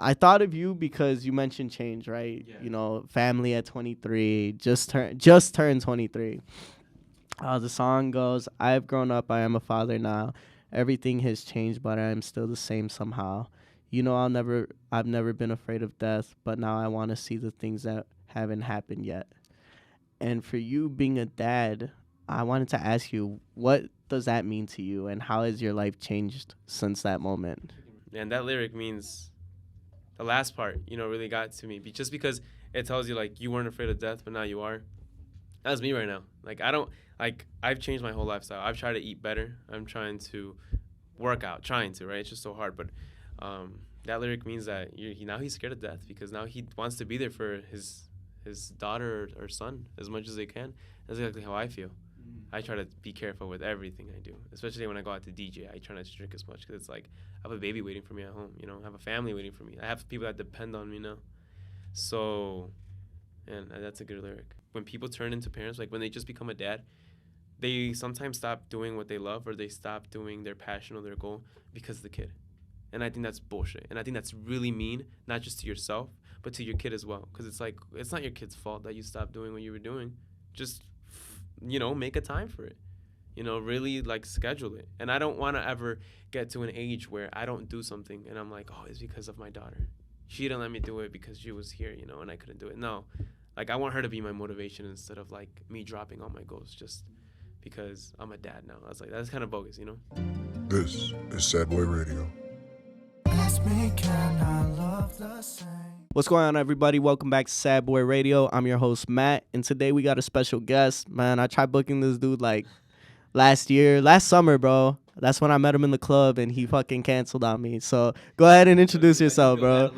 I thought of you because you mentioned change, right? Yeah. You know, family at 23, just turned 23. The song goes, I've grown up, I am a father now. Everything has changed, but I am still the same somehow. You know, I've never been afraid of death, but now I want to see the things that haven't happened yet. And for you being a dad, I wanted to ask you, what does that mean to you, and how has your life changed since that moment? And that lyric means the last part, really got to me. Just because it tells you, like, you weren't afraid of death, but now you are. That's me right now. Like, I've changed my whole lifestyle. I've tried to eat better. I'm trying to work out, right? It's just so hard. But that lyric means that now he's scared of death because now he wants to be there for his daughter or son as much as they can. That's exactly how I feel. I try to be careful with everything I do, especially when I go out to DJ. I try not to drink as much because it's like I have a baby waiting for me at home. I have a family waiting for me. I have people that depend on me now. So, and that's a good lyric. When people turn into parents, like when they just become a dad, they sometimes stop doing what they love or they stop doing their passion or their goal because of the kid. And I think that's bullshit. And I think that's really mean, not just to yourself, but to your kid as well. Because it's like, it's not your kid's fault that you stopped doing what you were doing. Just, make a time for it. Really like schedule it. And I don't want to ever get to an age where I don't do something and I'm like, oh, it's because of my daughter. She didn't let me do it because she was here, and I couldn't do it. No. Like, I want her to be my motivation instead of like me dropping all my goals just because I'm a dad now. I was like, that's kind of bogus, This is Sad Boy Radio. What's going on, everybody? Welcome back to Sad Boy Radio. I'm your host, Matt, and today we got a special guest. Man, I tried booking this dude like last summer, bro. That's when I met him in the club, and he fucking canceled on me. So go ahead and introduce yourself, bro.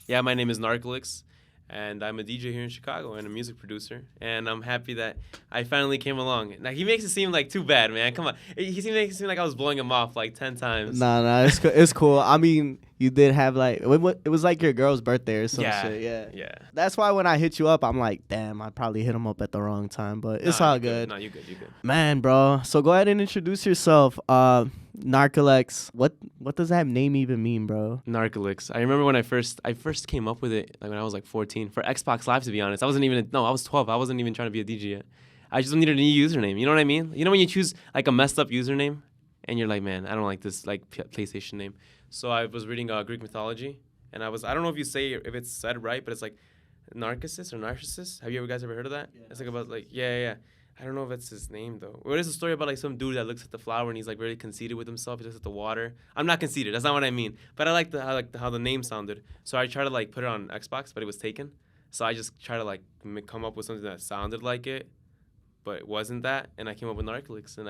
Yeah, my name is Narkalix, and I'm a DJ here in Chicago and a music producer. And I'm happy that I finally came along. Now, he makes it seem like too bad, man. Come on. He makes it seem like I was blowing him off like 10 times. Nah, it's cool. I mean, you did have like, it was like your girl's birthday or some shit. Yeah. That's why when I hit you up, I'm like, damn, I probably hit him up at the wrong time, but it's all good. No, you're good. Man, bro. So go ahead and introduce yourself. Narkalix. What does that name even mean, bro? Narkalix. I remember when I first came up with it, like when I was like 14 for Xbox Live. To be honest, I was 12. I wasn't even trying to be a DJ yet. I just needed a new username. You know what I mean? You know when you choose like a messed up username, and you're like, man, I don't like this like PlayStation name. So I was reading Greek mythology, and I don't know if it's said right, but it's like Narcissus or Narcissus. Have you guys ever heard of that? Yeah. It's like about like yeah. I don't know if it's his name though. What is the story about like some dude that looks at the flower and he's like very conceited with himself? He looks at the water. I'm not conceited. That's not what I mean. But I like how the name sounded. So I tried to like put it on Xbox, but it was taken. So I just tried to like come up with something that sounded like it, but it wasn't that. And I came up with Narkalix, and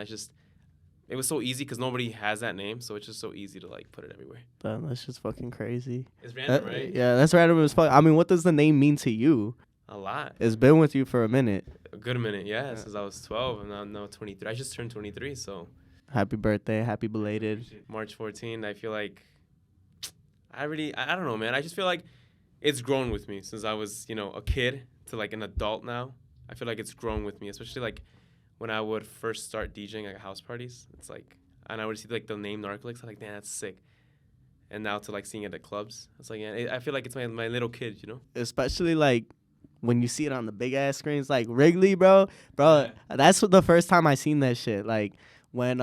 it was so easy because nobody has that name, so it's just so easy to like put it everywhere. Damn, that's just fucking crazy. It's random, right? Yeah, that's random as fuck. I mean, what does the name mean to you? A lot. It's been with you for a minute. A good minute, yeah. Since I was 12, and I'm now 23. I just turned 23, so. Happy birthday, happy belated. March 14th. I feel like I don't know, man. I just feel like it's grown with me since I was, a kid to like an adult now. I feel like it's grown with me, especially like when I would first start DJing at house parties. It's like, and I would see like the name Narkalix. I'm like, damn, that's sick. And now to like seeing it at clubs, it's like, yeah, I feel like it's my little kid, Especially like when you see it on the big ass screens, like Wrigley, bro. Yeah. That's the first time I seen that shit. Like when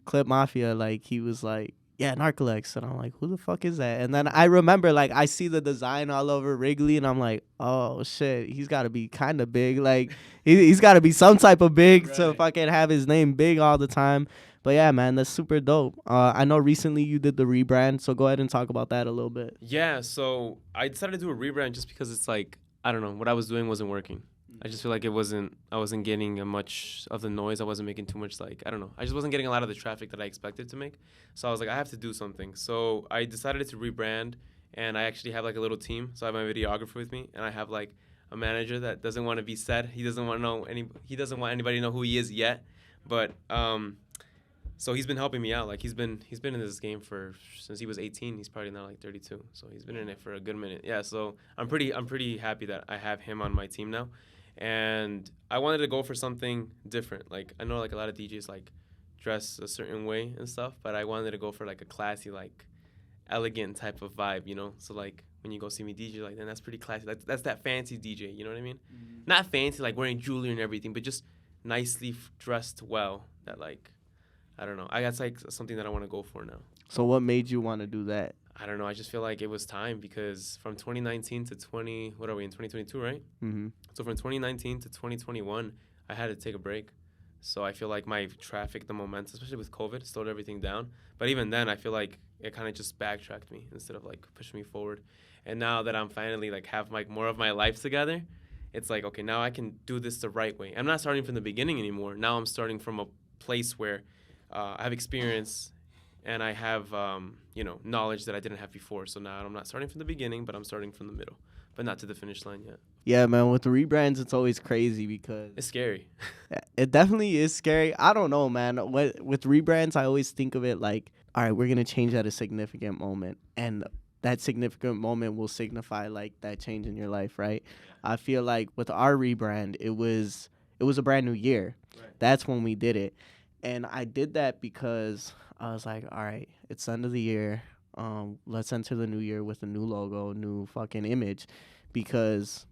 Clip Mafia, like he was like, yeah, Narkalix, and I'm like, who the fuck is that? And then I remember like I see the design all over Wrigley, and I'm like, oh shit, he's got to be kind of big. Like he's got to be some type of big to fucking have his name big all the time. But yeah, man, that's super dope. I know recently you did the rebrand, so go ahead and talk about that a little bit. Yeah, so I decided to do a rebrand just because it's like, I don't know, what I was doing wasn't working. I just feel like I wasn't getting much of the noise. I wasn't making too much, like, I don't know. I just wasn't getting a lot of the traffic that I expected to make. So I was like, I have to do something. So I decided to rebrand, and I actually have like a little team. So I have my videographer with me, and I have like a manager that doesn't want to be said. He doesn't want anybody to know who he is yet. But so he's been helping me out. Like he's been in this game since he was 18. He's probably now like 32. So he's been in it for a good minute. Yeah. So I'm pretty happy that I have him on my team now. And I wanted to go for something different. Like I know like a lot of DJs like dress a certain way and stuff, but I wanted to go for like a classy like elegant type of vibe, you know. So like when you go see me DJ, like then that's pretty classy. That's that fancy DJ, you know what I mean? Not fancy like wearing jewelry and everything, but just nicely dressed well. That like I don't know. That's like something that I want to go for now. So what made you want to do that? I don't know. I just feel like it was time because from 2019 to what are we in 2022, right? Mm-hmm. So from 2019 to 2021, I had to take a break. So I feel like my traffic, the momentum, especially with COVID, slowed everything down. But even then, I feel like it kind of just backtracked me instead of like pushing me forward. And now that I'm finally like have like more of my life together, it's like, okay, now I can do this the right way. I'm not starting from the beginning anymore. Now I'm starting from a place where I have experience and I have, knowledge that I didn't have before. So now I'm not starting from the beginning, but I'm starting from the middle, but not to the finish line yet. Yeah, man, with the rebrands, it's always crazy because It's scary. it definitely is scary. I don't know, man. With rebrands, I always think of it like, all right, we're going to change at a significant moment. And that significant moment will signify like that change in your life, right? I feel like with our rebrand, it was a brand new year. Right. That's when we did it. And I did that because I was like, all right, it's the end of the year. Let's enter the new year with a new logo, new fucking image. Because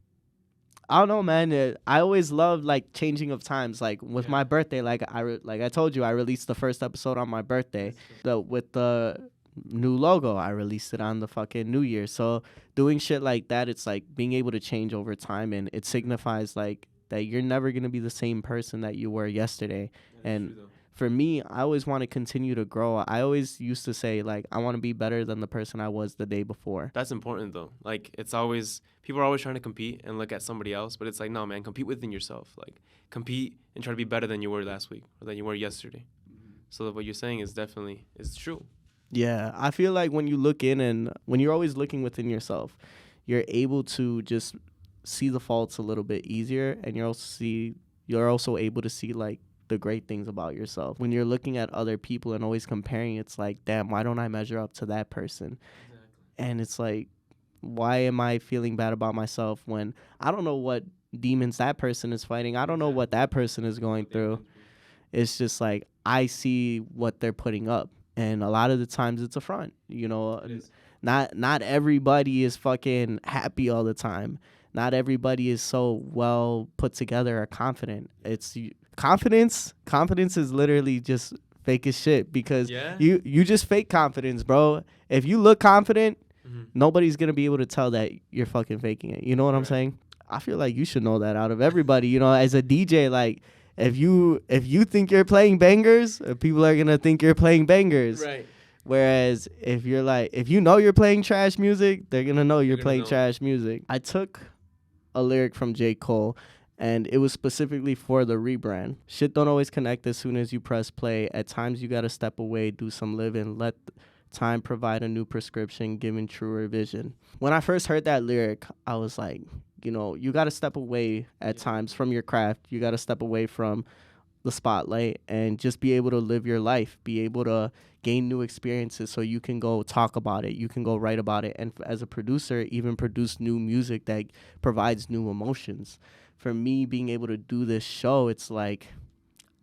I don't know, man. I always loved like changing of times. Like with my birthday, like I told you, I released the first episode on my birthday. With the new logo, I released it on the fucking New Year. So doing shit like that, it's like being able to change over time, and it signifies like that you're never gonna be the same person that you were yesterday. And for me, I always want to continue to grow. I always used to say, like, I want to be better than the person I was the day before. That's important, though. Like, it's always, people are always trying to compete and look at somebody else, but it's like, no, man, compete within yourself. Like, compete and try to be better than you were last week or than you were yesterday. So what you're saying is definitely, is true. Yeah, I feel like when you look in and when you're always looking within yourself, you're able to just see the faults a little bit easier, and you're also able to see, like, the great things about yourself. When you're looking at other people and always comparing, it's like, damn, why don't I measure up to that person? Exactly. And it's like, why am I feeling bad about myself when I don't know what demons that person is fighting? I don't know what that person is going through. It's just like, I see what they're putting up. And a lot of the times it's a front, you know. Not everybody is fucking happy all the time. Not everybody is so well put together or confident. It's confidence is literally just fake as shit because you just fake confidence, bro. If you look confident, nobody's gonna be able to tell that you're fucking faking it. You know what I'm saying? I feel like you should know that out of everybody. You know, as a DJ, like if you think you're playing bangers, people are gonna think you're playing bangers. Right. Whereas if you know you're playing trash music, they're gonna know you're playing trash music. I took a lyric from J. Cole, and it was specifically for the rebrand. Shit don't always connect as soon as you press play. At times you gotta step away, do some living, let time provide a new prescription, giving truer vision. When I first heard that lyric, I was like, you know, you gotta step away at times from your craft. You gotta step away from the spotlight and just be able to live your life, be able to gain new experiences so you can go talk about it, you can go write about it, and as a producer, even produce new music that provides new emotions. For me, being able to do this show, it's like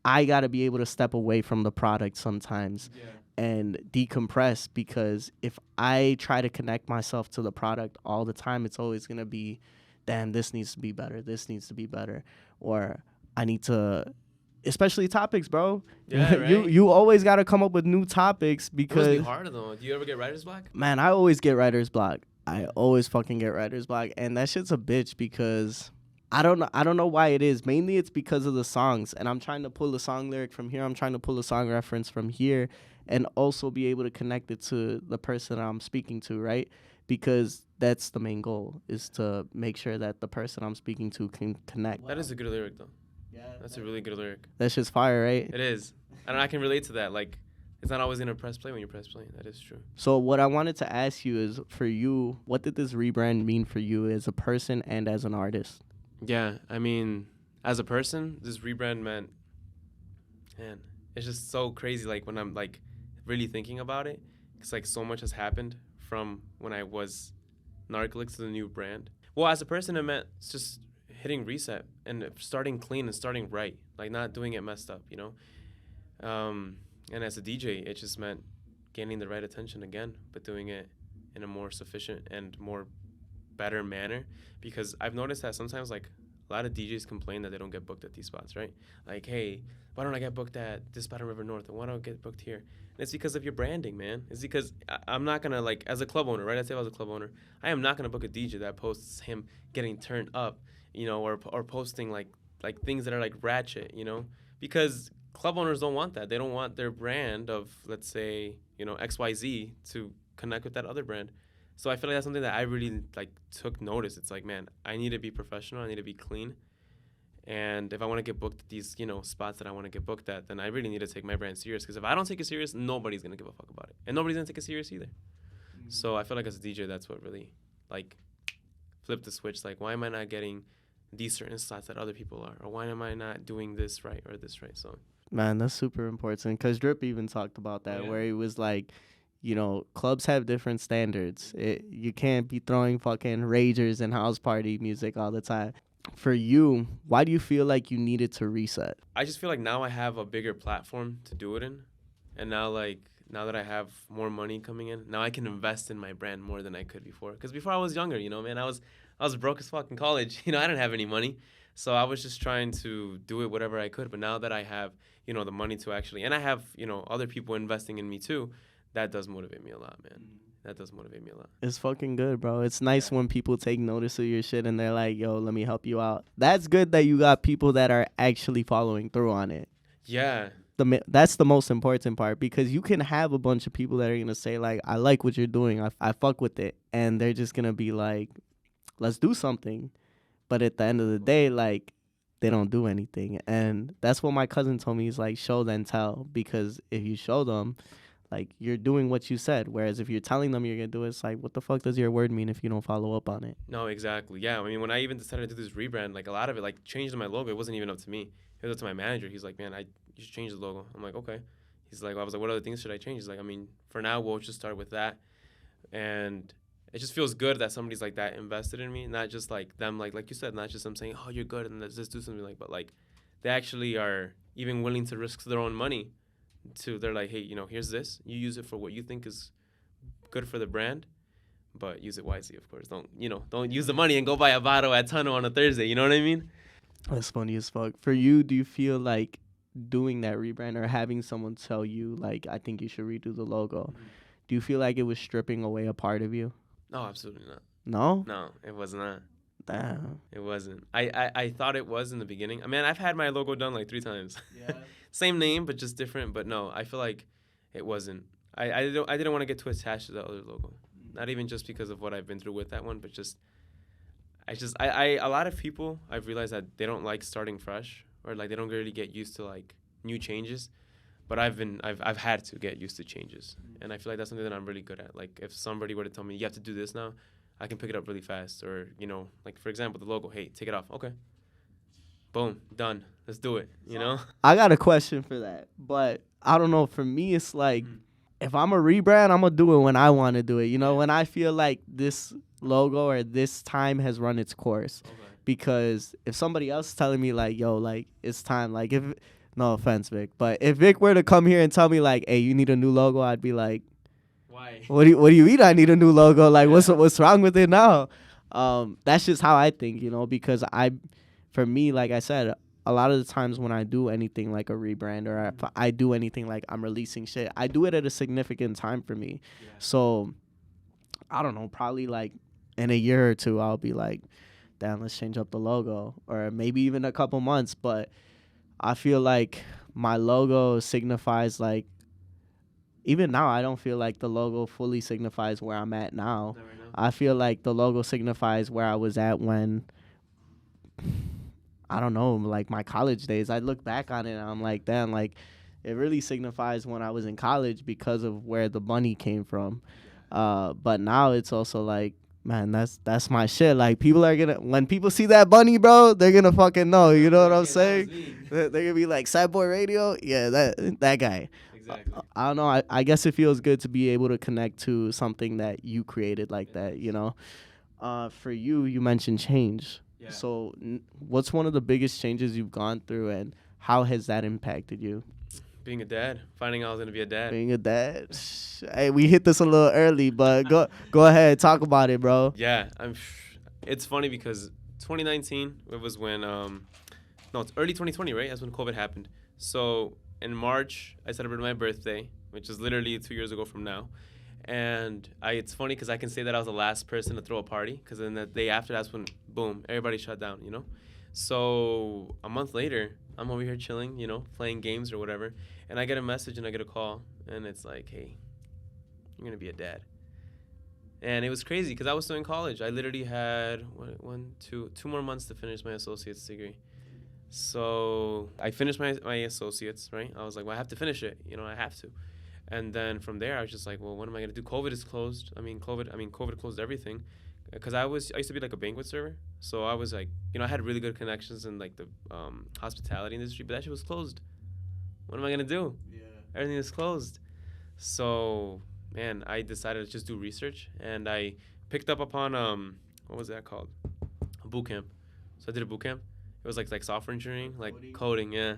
I got to be able to step away from the product sometimes and decompress, because if I try to connect myself to the product all the time, it's always going to be, damn, this needs to be better, this needs to be better, or I need to... Especially topics, bro. Yeah, right? You always got to come up with new topics because... It must be hard, though. Do you ever get writer's block? Man, I always get writer's block. I always fucking get writer's block. And that shit's a bitch because... I don't know why it is. Mainly it's because of the songs. And I'm trying to pull a song lyric from here. I'm trying to pull a song reference from here. And also be able to connect it to the person I'm speaking to, right? Because that's the main goal, is to make sure that the person I'm speaking to can connect. That is a good lyric, though. Yeah, that's a really good lyric. That's just fire, right? It is. And I can relate to that. Like, it's not always going to press play when you press play. That is true. So what I wanted to ask you is, for you, what did this rebrand mean for you as a person and as an artist? Yeah, I mean, as a person, this rebrand meant, man, it's just so crazy. Like, when I'm, like, really thinking about it, it's like so much has happened from when I was Narkalix to the new brand. Well, as a person, it meant just hitting reset and starting clean and starting right, like not doing it messed up, you know? And as a DJ, it just meant gaining the right attention again, but doing it in a more sufficient and more better manner. Because I've noticed that sometimes, like, a lot of DJs complain that they don't get booked at these spots, right? Like, hey, why don't I get booked at this spot in River North? And why don't I get booked here? And it's because of your branding, man. It's because I'm not going to, like, as a club owner, right? I'd say if I was a club owner, I am not going to book a DJ that posts him getting turned up, you know, or posting, like things that are, like, ratchet, you know? Because club owners don't want that. They don't want their brand of, let's say, you know, XYZ to connect with that other brand. So I feel like that's something that I really, like, took notice. It's like, man, I need to be professional. I need to be clean. And if I want to get booked at these, you know, spots that I want to get booked at, then I really need to take my brand serious. Because if I don't take it serious, nobody's going to give a fuck about it. And nobody's going to take it serious either. Mm-hmm. So I feel like as a DJ, that's what really, like, flipped the switch. Like, why am I not getting these certain slots that other people are? Or why am I not doing this right or this right? So, man, that's super important. Because Drip even talked about that, where he was like, you know, clubs have different standards. You can't be throwing fucking ragers and house party music all the time. For you, why do you feel like you needed to reset? I just feel like now I have a bigger platform to do it in. And now, like, now that I have more money coming in, now I can invest in my brand more than I could before. Because before I was younger, you know, man, I was broke as fuck in college. You know, I didn't have any money. So I was just trying to do it whatever I could. But now that I have, you know, the money to actually, and I have, you know, other people investing in me too, that does motivate me a lot, man. That does motivate me a lot. It's fucking good, bro. It's nice when people take notice of your shit and they're like, yo, let me help you out. That's good that you got people that are actually following through on it. Yeah. That's the most important part, because you can have a bunch of people that are going to say, like, I like what you're doing. I fuck with it. And they're just going to be like, let's do something. But at the end of the day, like, they don't do anything. And that's what my cousin told me. He's like, show then tell. Because if you show them, like, you're doing what you said. Whereas if you're telling them you're going to do it, it's like, what the fuck does your word mean if you don't follow up on it? No, exactly. Yeah, I mean, when I even decided to do this rebrand, like, a lot of it, like, changed my logo. It wasn't even up to me. It was up to my manager. He's like, man, you should change the logo. I'm like, okay. He's like, I was like, what other things should I change? He's like, I mean, for now, we'll just start with that. And it just feels good that somebody's like that invested in me. Not just like them, like you said, not just them saying, oh, you're good and let's just do something, like, but like they actually are even willing to risk their own money. They're like, hey, you know, here's this. You use it for what you think is good for the brand, but use it wisely, of course. Don't use the money and go buy a bottle at Tunnel on a Thursday. You know what I mean? That's funny as fuck. For you, do you feel like doing that rebrand or having someone tell you, like, I think you should redo the logo, do you feel like it was stripping away a part of you? No, absolutely not. No? No, it was not. Damn. It wasn't. I thought it was in the beginning. I mean, I've had my logo done like 3 times. Yeah. Same name, but just different. But no, I feel like it wasn't. I didn't want to get too attached to the other logo. Not even just because of what I've been through with that one, but just a lot of people, I've realized that they don't like starting fresh, or like they don't really get used to like new changes. But I've had to get used to changes, and I feel like that's something that I'm really good at. Like if somebody were to tell me you have to do this now, I can pick it up really fast. Or, you know, like for example, the logo, hey, take it off. Okay. Boom, done. Let's do it, you know? I got a question for that, but I don't know. For me, it's like, if I'm a rebrand, I'm going to do it when I want to do it. You know, when I feel like this logo or this time has run its course. Okay. Because if somebody else is telling me, like, yo, like, it's time, like, if, no offense, Vic, but if Vic were to come here and tell me, like, hey, you need a new logo, I'd be like, why? What do you mean I need a new logo? Like, what's wrong with it now? That's just how I think, you know, because for me, like I said, a lot of the times when I do anything like a rebrand or if I do anything like I'm releasing shit, I do it at a significant time for me. Yeah. So, I don't know, probably like in a year or two, I'll be like, damn, let's change up the logo. Or maybe even a couple months. But I feel like my logo signifies like, even now, I don't feel like the logo fully signifies where I'm at now. I feel like the logo signifies where I was at when, I don't know, like my college days. I look back on it and I'm like, damn, like it really signifies when I was in college because of where the money came from. But now it's also like, man, that's my shit. Like people are gonna, when people see that bunny, bro, they're gonna fucking know. You know what I'm saying? They're gonna be like, Sad Boy Radio? Yeah, that guy. Exactly. I don't know. I guess it feels good to be able to connect to something that you created like that, you know? For you mentioned change. Yeah. So what's one of the biggest changes you've gone through and how has that impacted you? Being a dad, finding out I was gonna be a dad. Being a dad. Hey, we hit this a little early, but go ahead, talk about it, bro. Yeah, it's funny because 2019 it was when no, it's early 2020, right? That's when COVID happened. So in March I celebrated my birthday, which is literally 2 years ago from now. And it's funny because I can say that I was the last person to throw a party, because then the day after, that's when boom, everybody shut down, you know. So a month later, I'm over here chilling, you know, playing games or whatever, and I get a message and I get a call, and it's like, hey, you're gonna be a dad. And it was crazy because I was still in college. I literally had two more months to finish my associate's degree. So I finished my associates, right? I was like, well, I have to finish it, you know, I have to. And then from there, I was just like, well, what am I gonna do? COVID is closed. COVID closed everything. Because I used to be like a banquet server. So I was like, you know, I had really good connections in like the hospitality industry, but that shit was closed. What am I gonna do? Yeah. Everything is closed. So, man, I decided to just do research, and I picked up upon what was that called? A boot camp. So I did a boot camp. It was like software engineering, like coding, yeah.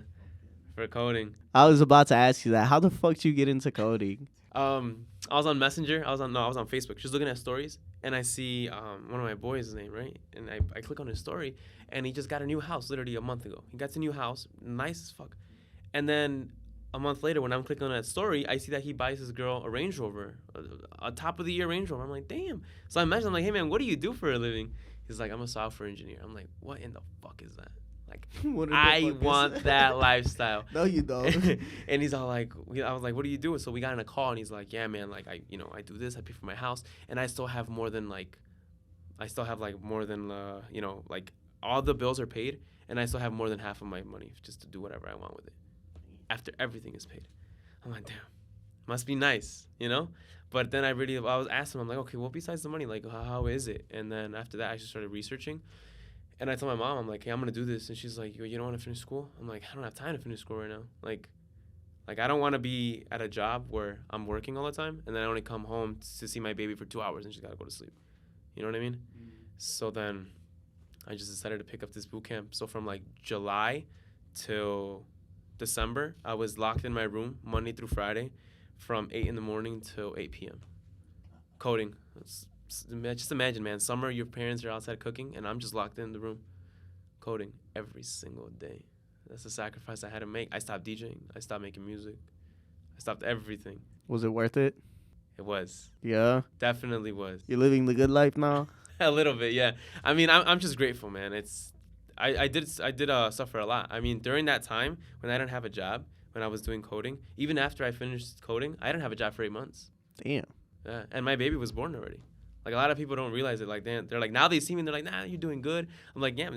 For coding. I was about to ask you that. How the fuck did you get into coding? I was on Messenger. I was on Facebook, just looking at stories, and I see one of my boys' name, right? And I click on his story, and he just got a new house literally a month ago. He got a new house, nice as fuck. And then a month later, when I'm clicking on that story, I see that he buys his girl a Range Rover, a top of the year Range Rover. I'm like, damn. So I messaged him, like, hey man, what do you do for a living? He's like, I'm a software engineer. I'm like, what in the fuck is that? Like, I want that lifestyle. No, you don't. And he's all like, I was like, what do you do? So we got in a call, and he's like, yeah, man, like I do this, I pay for my house, and I still have more than like all the bills are paid, and I still have more than half of my money just to do whatever I want with it after everything is paid. I'm like, damn, must be nice, you know? But then I was asking him, I'm like, okay, well, besides the money, like, how is it? And then after that, I just started researching. And I told my mom, I'm like, hey, I'm going to do this. And she's like, you don't want to finish school? I'm like, I don't have time to finish school right now. Like I don't want to be at a job where I'm working all the time, and then I only come home to see my baby for 2 hours and she's got to go to sleep. You know what I mean? Mm. So then I just decided to pick up this boot camp. So from like July till December, I was locked in my room Monday through Friday from 8 in the morning till 8 p.m. coding. Just imagine, man, summer, your parents are outside cooking, and I'm just locked in the room coding every single day. That's a sacrifice I had to make. I stopped DJing. I stopped making music. I stopped everything. Was it worth it? It was. Yeah? Definitely was. You're living the good life now? A little bit, yeah. I mean, I'm just grateful, man. I did suffer a lot. I mean, during that time, when I didn't have a job, when I was doing coding, even after I finished coding, I didn't have a job for 8 months. Damn. Yeah, and my baby was born already. Like, a lot of people don't realize it. Like, they're like, now they see me and they're like, nah, you're doing good. I'm like, yeah,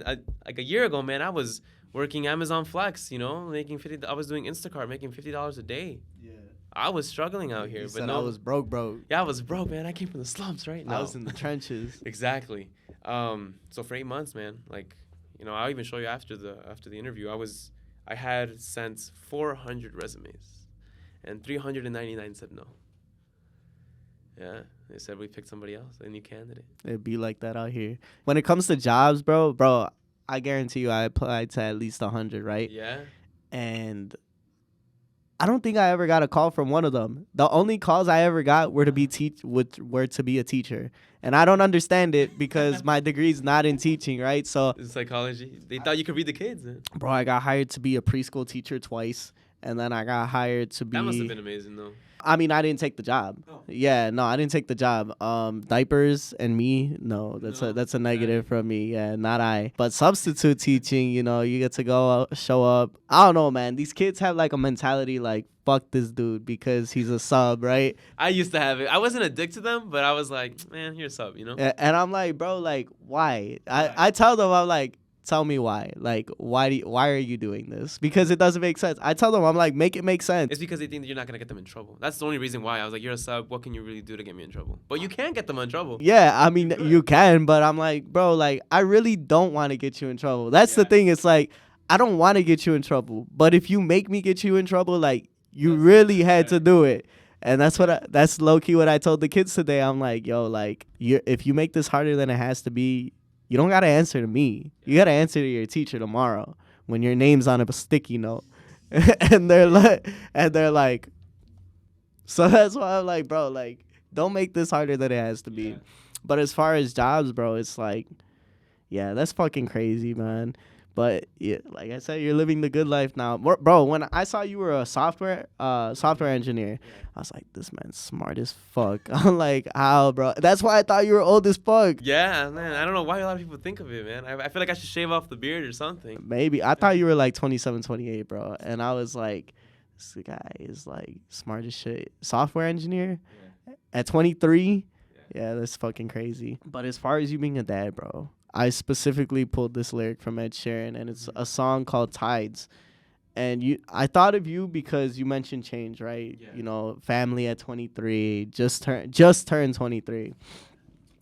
like a year ago, man, I was working Amazon Flex, you know, I was doing Instacart, making $50 a day. Yeah. I was struggling out here. But I was broke. Yeah, I was broke, man. I came from the slums, right? I was in the trenches. Exactly. So for 8 months, man, like, you know, I'll even show you after the interview. I had sent 400 resumes, and 399 said no. Yeah, they said we picked somebody else, a new candidate. It'd be like that out here. When it comes to jobs, bro, I guarantee you I applied to at least 100, right? Yeah. And I don't think I ever got a call from one of them. The only calls I ever got were to be a teacher. And I don't understand it because my degree's not in teaching, right? So in psychology. They thought you could read the kids. Bro, I got hired to be a preschool teacher twice. And then I got hired to be... That must have been amazing, though. I mean, I didn't take the job. Oh. Yeah, no, I didn't take the job. Diapers and me, that's a negative from me. Yeah, not I. But substitute teaching, you know, you get to go show up. I don't know, man. These kids have like a mentality like, fuck this dude because he's a sub, right? I used to have it. I wasn't addicted to them, but I was like, man, you're a sub, you know? And I'm like, bro, like, why? I tell them, I'm like, tell me why. Like, why are you doing this? Because it doesn't make sense. I tell them, I'm like, make it make sense. It's because they think that you're not going to get them in trouble. That's the only reason why. I was like, you're a sub. What can you really do to get me in trouble? But you can get them in trouble. Yeah, I mean, you can. But I'm like, bro, like, I really don't want to get you in trouble. That's the thing. It's like, I don't want to get you in trouble. But if you make me get you in trouble, like, you really had to do it. And that's low-key what I told the kids today. I'm like, yo, like, if you make this harder than it has to be, you don't got to answer to me. You got to answer to your teacher tomorrow when your name's on a sticky note. and they're like, so that's why I'm like, bro, like, don't make this harder than it has to be. Yeah. But as far as jobs, bro, it's like, yeah, that's fucking crazy, man. But yeah, like I said, you're living the good life now, bro. When I saw you were a software engineer, I was like, this man's smart as fuck. I'm like, how, bro? That's why I thought you were old as fuck. Yeah, man. I don't know why a lot of people think of it, man. I feel like I should shave off the beard or something. Maybe I thought you were like 27, 28, bro. And I was like, this guy is like smart as shit. Software engineer at 23. Yeah, that's fucking crazy. But as far as you being a dad, bro, I specifically pulled this lyric from Ed Sheeran, and it's a song called Tides. And I thought of you because you mentioned change, right? Yeah. You know, family at 23, just turned 23.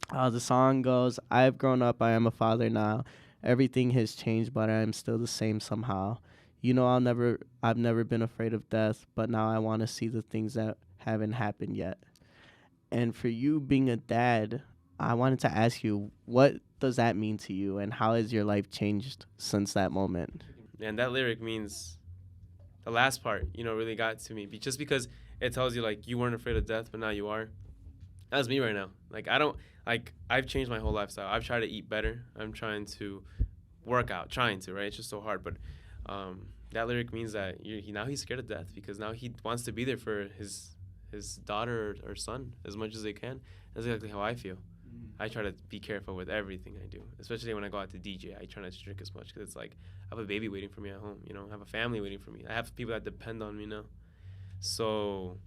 The song goes, I've grown up, I am a father now. Everything has changed, but I am still the same somehow. You know, I've never been afraid of death, but now I want to see the things that haven't happened yet. And for you being a dad, I wanted to ask you, what does that mean to you, and how has your life changed since that moment? And that lyric means the last part, really got to me. Just because it tells you, like, you weren't afraid of death, but now you are. That's me right now. Like, I've changed my whole lifestyle. I've tried to eat better. I'm trying to work out, right? It's just so hard. But that lyric means that now he's scared of death because now he wants to be there for his daughter or son as much as they can. That's exactly how I feel. I try to be careful with everything I do, especially when I go out to DJ. I try not to drink as much because it's like I have a baby waiting for me at home. I have a family waiting for me. I have people that depend on me now. So,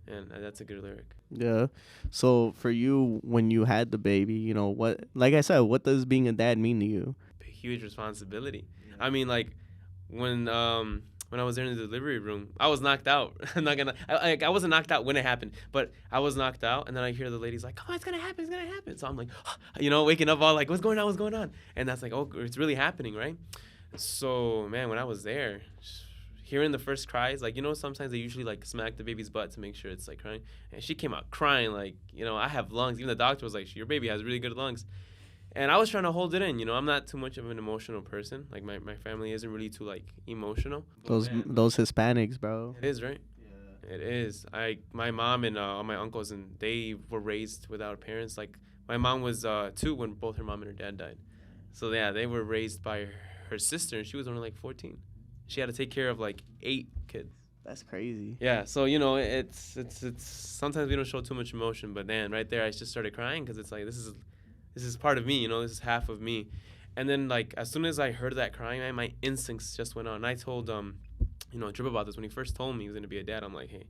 and that's a good lyric. Yeah. So for you, when you had the baby, what? Like I said, what does being a dad mean to you? A huge responsibility. Yeah. I mean, like when I was there in the delivery room, I was knocked out. I wasn't knocked out when it happened, but I was knocked out, and then I hear the ladies like, "Oh, it's gonna happen." So I'm like, waking up all like, "What's going on?" And that's like, "Oh, it's really happening, right?" So, man, when I was there, hearing the first cries, like, sometimes they usually like smack the baby's butt to make sure it's like crying, and she came out crying like, I have lungs. Even the doctor was like, "Your baby has really good lungs." And I was trying to hold it in, I'm not too much of an emotional person. Like, my family isn't really too, like, emotional. Those Hispanics, bro. It is, right? Yeah. It is. My mom and all my uncles, and they were raised without parents. Like, my mom was 2 when both her mom and her dad died. So, yeah, they were raised by her sister, and she was only, like, 14. She had to take care of, like, 8 kids. That's crazy. Yeah, so, it's sometimes we don't show too much emotion, but then right there I just started crying because it's like, this is part of me, this is half of me. And then, like, as soon as I heard that crying, man, my instincts just went on. And I told, Drip about this. When he first told me he was going to be a dad, I'm like, hey,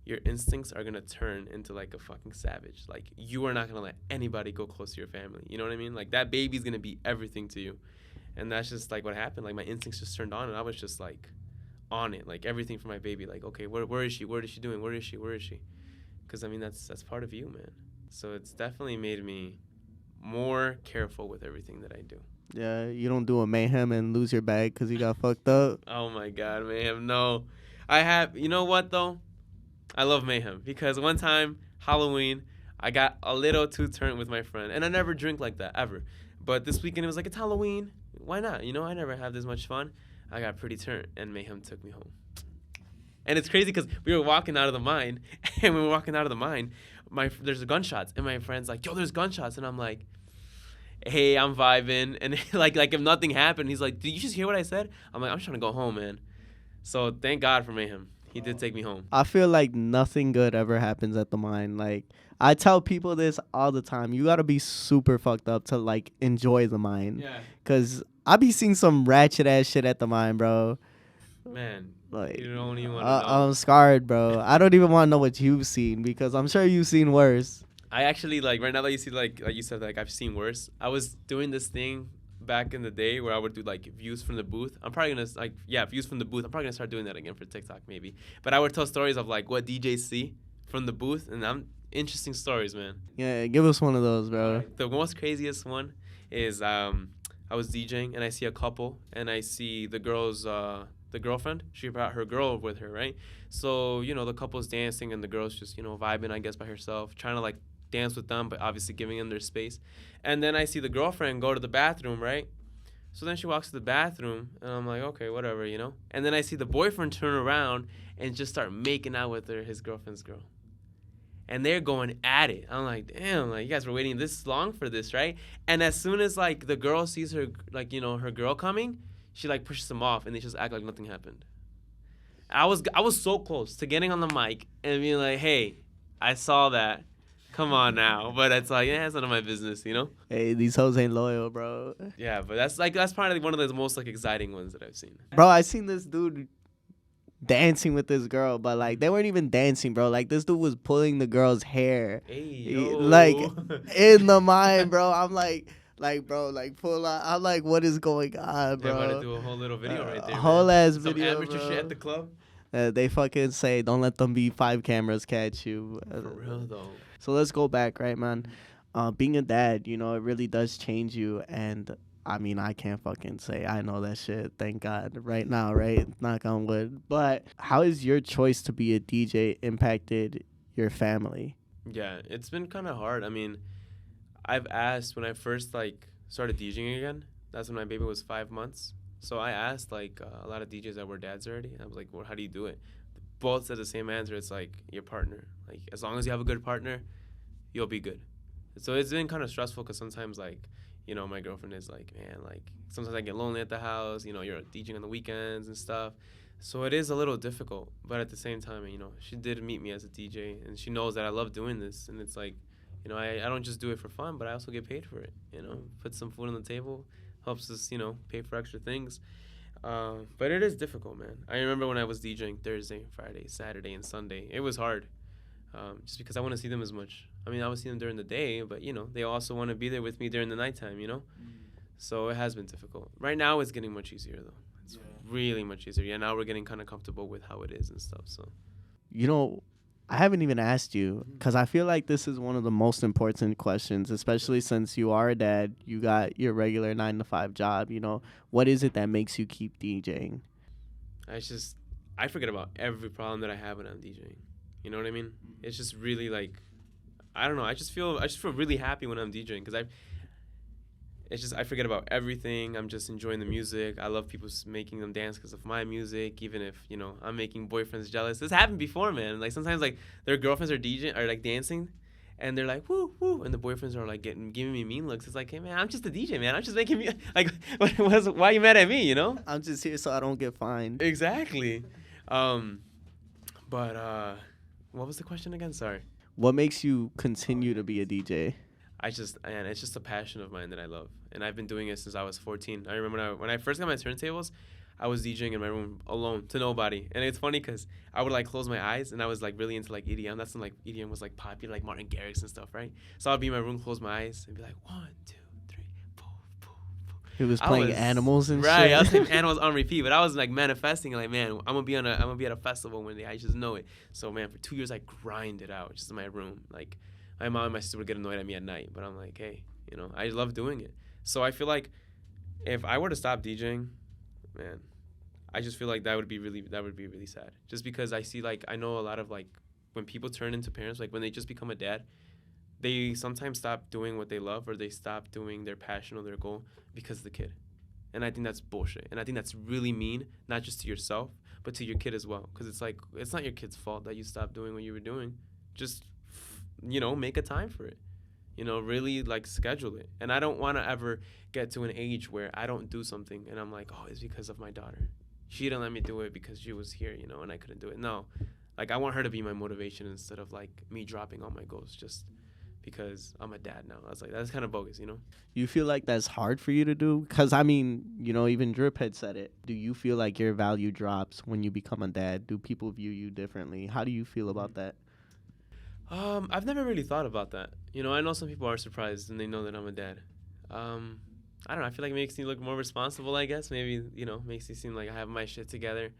your instincts are going to turn into, like, a fucking savage. Like, you are not going to let anybody go close to your family. You know what I mean? Like, that baby's going to be everything to you. And that's just, like, what happened. Like, my instincts just turned on, and I was just, like, on it. Like, everything for my baby. Like, okay, where is she? What is she doing? Where is she? Because, I mean, that's part of you, man. So it's definitely made me more careful with everything that I do. Yeah, you don't do a mayhem and lose your bag because you got fucked up. Oh my God, mayhem, no. I have, you know what though? I love mayhem because one time, Halloween, I got a little too turned with my friend. And I never drink like that, ever. But this weekend, it was like, it's Halloween. Why not? I never have this much fun. I got pretty turned and mayhem took me home. And it's crazy because we were walking out of the mine, and when we were walking out of the mine, there's gunshots, and my friend's like, "Yo, there's gunshots," and I'm like, "Hey, I'm vibing," and like if nothing happened, he's like, "Did you just hear what I said?" I'm like, "I'm just trying to go home, man." So thank God for mayhem. He did take me home. I feel like nothing good ever happens at the mine. Like, I tell people this all the time. You gotta be super fucked up to like enjoy the mine. Yeah. Cause I be seeing some ratchet ass shit at the mine, bro. Man, like, you don't even want to know. I'm scarred, bro. I don't even want to know what you've seen because I'm sure you've seen worse. I actually, like, right now that you see, like you said, like, I've seen worse. I was doing this thing back in the day where I would do, like, views from the booth. I'm probably going to, views from the booth. I'm probably going to start doing that again for TikTok, maybe. But I would tell stories of, like, what DJs see from the booth. And interesting stories, man. Yeah, give us one of those, bro. The most craziest one is I was DJing, and I see a couple, and I see the girl's the girlfriend. She brought her girl with her, right? So, the couple's dancing, and the girl's just, vibing, I guess, by herself, trying to, like, dance with them, but obviously giving them their space. And then I see the girlfriend go to the bathroom, right? So then she walks to the bathroom, and I'm like, okay, whatever, you know? And then I see the boyfriend turn around and just start making out with his girlfriend's girl. And they're going at it. I'm like, damn, like, you guys were waiting this long for this, right? And as soon as, like, the girl sees her, like, you know, her girl coming, she, like, pushes him off, and they just act like nothing happened. I was so close to getting on the mic and being like, hey, I saw that. Come on now. But it's like, yeah, it's none of my business, you know? Hey, these hoes ain't loyal, bro. Yeah, but that's probably one of the most, like, exciting ones that I've seen. Bro, I seen this dude dancing with this girl, but like they weren't even dancing, bro. Like this dude was pulling the girl's hair, Hey, yo. like in the mind, bro. I'm like, bro, like pull out. I'm like, what is going on, bro? They're about to do a whole little video right there. Whole man. ass Some video, amateur bro. shit at the club. They fucking say, don't let them be 5 cameras catch you. For real though. So let's go back, right, man? Being a dad, you know, it really does change you, and I mean, I can't fucking say I know that shit, thank God, right now, right? Knock on wood. But how has your choice to be a DJ impacted your family? Yeah, it's been kind of hard. I mean, I've asked when I first like started DJing again. That's when my baby was 5 months. So I asked like a lot of DJs that were dads already. I was like, well, how do you do it? Both said the same answer. It's like your partner. Like as long as you have a good partner, you'll be good. So it's been kind of stressful because sometimes like, you know, my girlfriend is like, man, like sometimes I get lonely at the house. You know, you're DJing on the weekends and stuff. So it is a little difficult. But at the same time, you know, she did meet me as a DJ and she knows that I love doing this. And it's like, you know, I don't just do it for fun, but I also get paid for it. You know, put some food on the table, helps us, you know, pay for extra things. But it is difficult, man. I remember when I was DJing Thursday, Friday, Saturday, and Sunday. It was hard, just because I want to see them as much. I mean, I would see them during the day, but, you know, they also want to be there with me during the nighttime, you know? So it has been difficult. Right now, it's getting much easier, though. It's really much easier. Yeah, now we're getting kind of comfortable with how it is and stuff, so. You know, I haven't even asked you because I feel like this is one of the most important questions, especially since you are a dad, you got your regular 9-to-5 job, you know. What is it that makes you keep DJing? I forget about every problem that I have when I'm DJing. You know what I mean? It's just really like, I don't know. I just feel really happy when I'm DJing because I forget about everything. I'm just enjoying the music. I love people making them dance because of my music, even if, you know, I'm making boyfriends jealous. This happened before, man. Like sometimes like their girlfriends are DJing or like dancing and they're like, woo, woo. And the boyfriends are like giving me mean looks. It's like, hey man, I'm just a DJ, man. I'm just making me like, why are you mad at me, you know? I'm just here so I don't get fined. Exactly. What was the question again? Sorry. What makes you continue to be a DJ? It's just a passion of mine that I love. And I've been doing it since I was 14. I remember when I first got my turntables, I was DJing in my room alone to nobody. And it's funny because I would like close my eyes and I was like really into like EDM. That's when like EDM was like popular, like Martin Garrix and stuff, right? So I'd be in my room, close my eyes and be like 1, 2, 3, 4, 4, 4. He was playing animals and right, shit. I was playing animals on repeat, but I was like manifesting like, man, I'm gonna be at a festival one day. I just know it. So man, for 2 years I grinded out just in my room. Like my mom and my sister would get annoyed at me at night, but I'm like, hey, you know, I love doing it. So I feel like if I were to stop DJing, man, I just feel like that would be really sad. Just because I see like I know a lot of like when people turn into parents, like when they just become a dad, they sometimes stop doing what they love or they stop doing their passion or their goal because of the kid. And I think that's bullshit. And I think that's really mean, not just to yourself, but to your kid as well. Because it's like, it's not your kid's fault that you stopped doing what you were doing. Just, you know, make a time for it. You know, really like schedule it. And I don't want to ever get to an age where I don't do something and I'm like, oh, it's because of my daughter. She didn't let me do it because she was here, you know, and I couldn't do it. No, like I want her to be my motivation instead of like me dropping all my goals just because I'm a dad now. I was like, that's kind of bogus, you know? You feel like that's hard for you to do? Because, I mean, you know, even Drip had said it. Do you feel like your value drops when you become a dad? Do people view you differently? How do you feel about that? I've never really thought about that. You know, I know some people are surprised and they know that I'm a dad. I don't know. I feel like it makes me look more responsible, I guess. Maybe, you know, makes me seem like I have my shit together.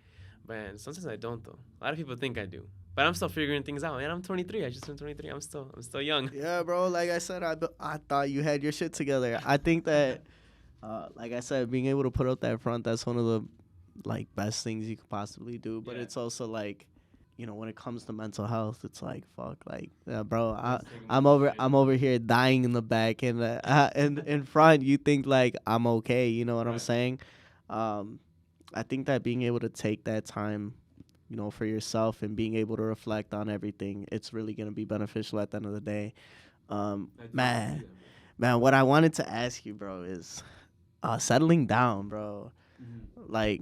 But sometimes I don't, though. A lot of people think I do. But I'm still figuring things out, man. I'm 23. I just turned 23. I'm still young. Yeah, bro. Like I said, I thought you had your shit together. I think that, like I said, being able to put out that front, that's one of the, like, best things you could possibly do. But it's also, like, you know, when it comes to mental health, it's like fuck, like bro, I'm over here dying in the back, and in front you think like I'm okay. You know what I'm saying? I think that being able to take that time, you know, for yourself and being able to reflect on everything, it's really gonna be beneficial at the end of the day. Man, what I wanted to ask you, bro, is settling down, bro. Like,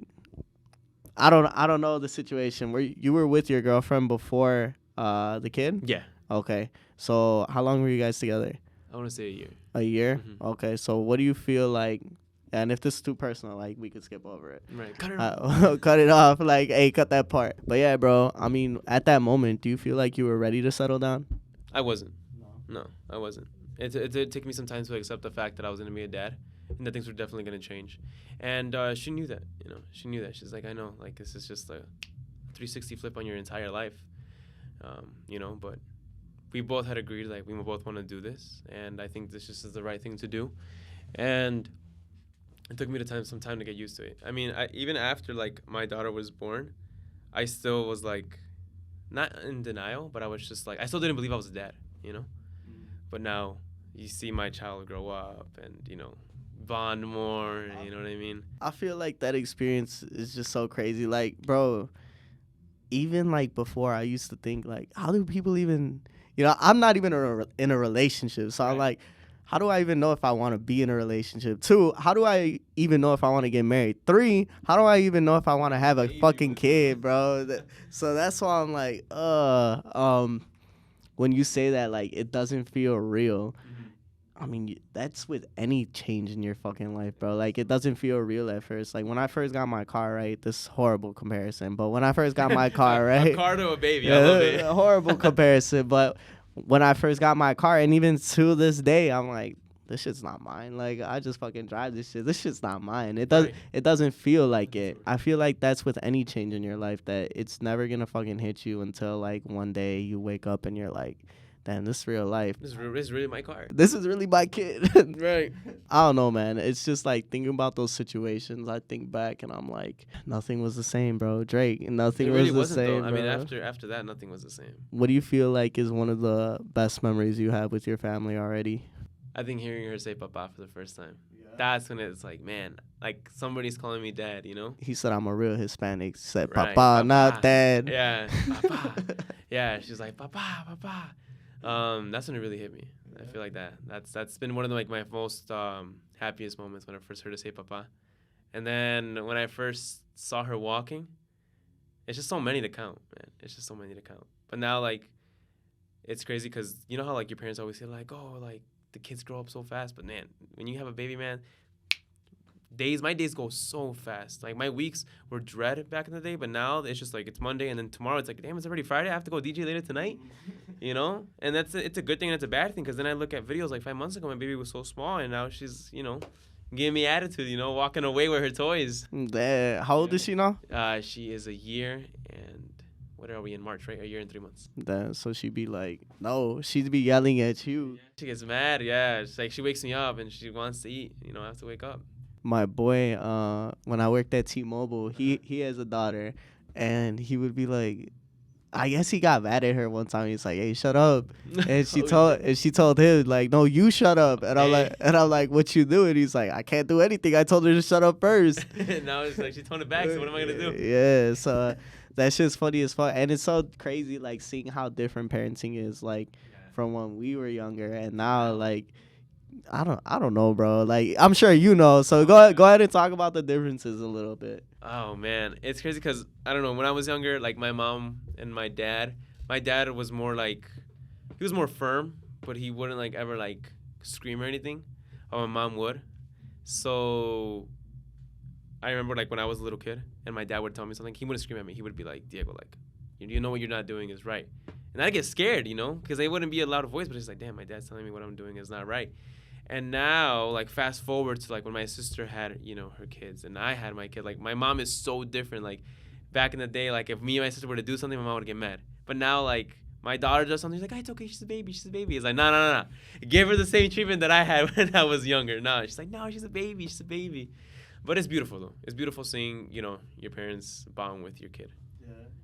I don't know the situation. Where you were with your girlfriend before the kid? Yeah. Okay. So how long were you guys together? I want to say a year. A year? Mm-hmm. Okay. So what do you feel like? And if this is too personal, like, we could skip over it. Right. Cut it off. Cut it off. Like, hey, cut that part. But yeah, bro. I mean, at that moment, do you feel like you were ready to settle down? I wasn't. No, I wasn't. It took me some time to accept the fact that I was going to be a dad and that things were definitely going to change. And she knew that, you know. She knew that. She's like, I know, like, this is just a 360 flip on your entire life, you know. But we both had agreed, like, we both want to do this. And I think this just is the right thing to do. And it took me some time to get used to it. I mean, even after, like, my daughter was born, I still was, like, not in denial, but I was just, like, I still didn't believe I was a dad, you know? But now you see my child grow up and, you know, bond more, you know what I mean? I feel like that experience is just so crazy. Like, bro, even, like, before I used to think, like, how do people even, you know, I'm not even in a relationship. So I'm like, how do I even know if I want to be in a relationship? 2, how do I even know if I want to get married? 3, how do I even know if I want to have a fucking kid, bro? So that's why I'm like, when you say that, like, it doesn't feel real. I mean, that's with any change in your fucking life, bro. Like, it doesn't feel real at first. Like, when I first got my car, right? This horrible comparison, but when I first got my car, right? A car to a baby, I love it. A horrible comparison, but when I first got my car, and even to this day, I'm like, this shit's not mine. Like, I just fucking drive this shit. This shit's not mine. It doesn't feel like it. I feel like that's with any change in your life, that it's never gonna fucking hit you until, like, one day you wake up and you're like, damn, this is real life. This is really my car. This is really my kid. Right. I don't know, man. It's just like thinking about those situations. I think back and I'm like, nothing was the same, bro. Drake, nothing really was the same. Though. I mean, bro. after that, nothing was the same. What do you feel like is one of the best memories you have with your family already? I think hearing her say "papa" for the first time. Yeah. That's when it's like, man, like somebody's calling me dad, you know? He said, I'm a real Hispanic. He said, right. Papa, not dad. Yeah, papa. Yeah, she's like, papa. That's when it really hit me. Yeah. I feel like that's been one of my most happiest moments when I first heard her say papa. And then when I first saw her walking, it's just so many to count, man. It's just so many to count. But now, like, it's crazy because you know how, like, your parents always say, like, oh, like, the kids grow up so fast. But, man, when you have a baby, man, my days go so fast. Like, my weeks were dread back in the day, but now it's just like, it's Monday, and then tomorrow it's like, damn, it's already Friday. I have to go DJ later tonight, you know? And it's a good thing and it's a bad thing, because then I look at videos like 5 months ago, my baby was so small, and now she's, you know, giving me attitude, you know, walking away with her toys. How old is she now? She is a year and, what are we in March, right? A year and 3 months. So she'd be like, no, she'd be yelling at you. Yeah. She gets mad, yeah. It's like she wakes me up and she wants to eat, you know, I have to wake up. My boy, when I worked at T-Mobile, he has a daughter, and he would be like, I guess he got mad at her one time. He's like, "Hey, shut up," and she told him, like, "No, you shut up." And I'm like, "What you doing?" He's like, "I can't do anything. I told her to shut up first." Now it's like she told it back. So what am I gonna do? Yeah, so that shit's funny as fuck, and it's so crazy, like, seeing how different parenting is, like, from when we were younger and now, like. I don't know, bro. Like, I'm sure you know. So go ahead and talk about the differences a little bit. Oh man, it's crazy because I don't know. When I was younger, like my mom and my dad was more like, he was more firm, but he wouldn't like ever like scream or anything. Oh, my mom would. So I remember like when I was a little kid and my dad would tell me something, he wouldn't scream at me. He would be like, Diego, like, you know what you're not doing is right. And I'd get scared, you know, because they wouldn't be a loud voice, but it's like, damn, my dad's telling me what I'm doing is not right. And now, like, fast forward to, like, when my sister had, you know, her kids and I had my kid, like, my mom is so different. Like, back in the day, like, if me and my sister were to do something, my mom would get mad. But now, like, my daughter does something, she's like, it's okay, she's a baby. It's like, no. Give her the same treatment that I had when I was younger. No, she's like, no, she's a baby. But it's beautiful, though. It's beautiful seeing, you know, your parents bond with your kid.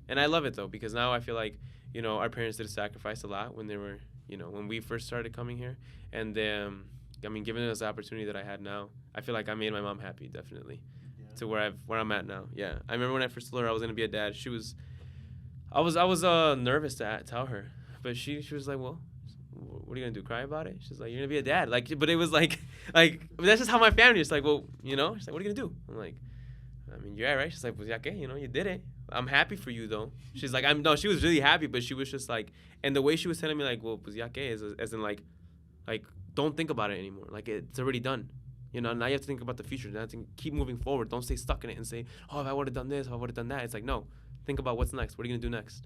And I love it though, because now I feel like, our parents did sacrifice a lot when they were, when we first started coming here. And given us the opportunity that I had now, I feel like I made my mom happy, definitely, to where I'm at now. Yeah, I remember when I first told her I was gonna be a dad. I was nervous to tell her, but she was like, well, what are you gonna do? Cry about it? She's like, you're gonna be a dad. Like, but it was like that's just how my family is. Like, well, she's like, what are you gonna do? I'm like, I mean, yeah, right. She's like, well, yeah, okay, you did it. I'm happy for you though. She's like, no, she was really happy, but she was just like, and the way she was telling me like, well, pues ya que, as in like, don't think about it anymore. Like, it's already done. Now you have to think about the future. Now to keep moving forward. Don't stay stuck in it and say, oh, if I would have done this, if I would have done that. It's like, no, think about what's next. What are you gonna do next?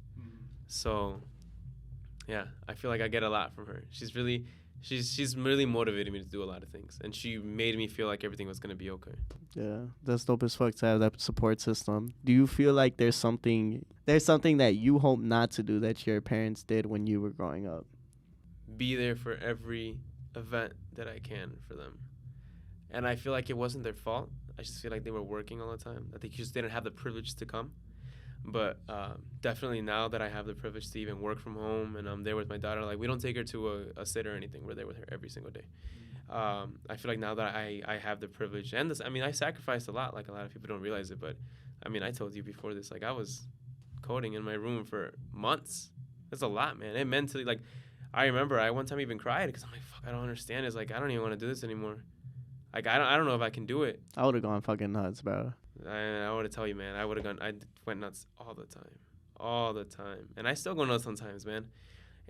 So, yeah, I feel like I get a lot from her. She's really motivated me to do a lot of things, and she made me feel like everything was gonna be okay. Yeah, that's dope as fuck to have that support system. Do you feel like there's something that you hope not to do that your parents did when you were growing up? Be there for every event that I can for them. And I feel like it wasn't their fault. I just feel like they were working all the time. I think just didn't have the privilege to come. But definitely now that I have the privilege to even work from home and I'm there with my daughter, like we don't take her to a sit or anything. We're there with her every single day. I feel like now that I have the privilege and this, I sacrificed a lot. Like a lot of people don't realize it, but I told you before this, like I was coding in my room for months. That's a lot, man. It mentally, like, I remember I one time even cried because I'm like, fuck, I don't understand. It's like, I don't even want to do this anymore. Like, I don't know if I can do it. I would have gone fucking nuts, bro. I would have tell you, man. I went nuts all the time. And I still go nuts sometimes, man.